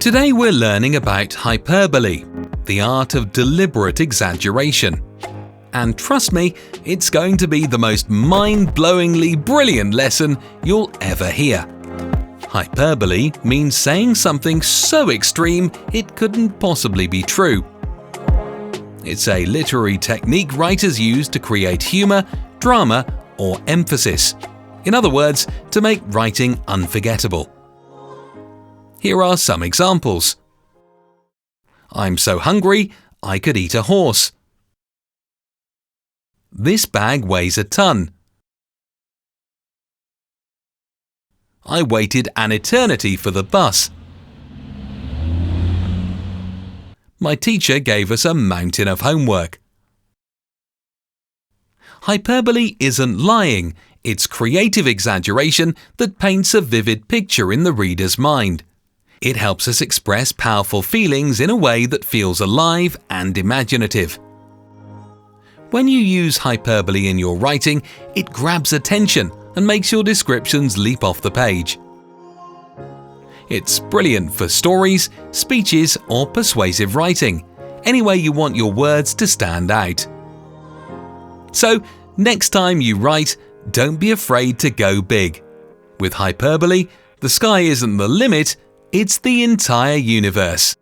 Today we're learning about hyperbole, the art of deliberate exaggeration. And trust me, it's going to be the most mind-blowingly brilliant lesson you'll ever hear. Hyperbole means saying something so extreme it couldn't possibly be true. It's a literary technique writers use to create humor, drama, or emphasis. In other words, to make writing unforgettable. Here are some examples. I'm so hungry, I could eat a horse. This bag weighs a ton. I waited an eternity for the bus. My teacher gave us a mountain of homework. Hyperbole isn't lying, it's creative exaggeration that paints a vivid picture in the reader's mind. It helps us express powerful feelings in a way that feels alive and imaginative. When you use hyperbole in your writing, it grabs attention and makes your descriptions leap off the page. It's brilliant for stories, speeches, or persuasive writing, any way you want your words to stand out. So, next time you write, don't be afraid to go big. With hyperbole, the sky isn't the limit, it's the entire universe.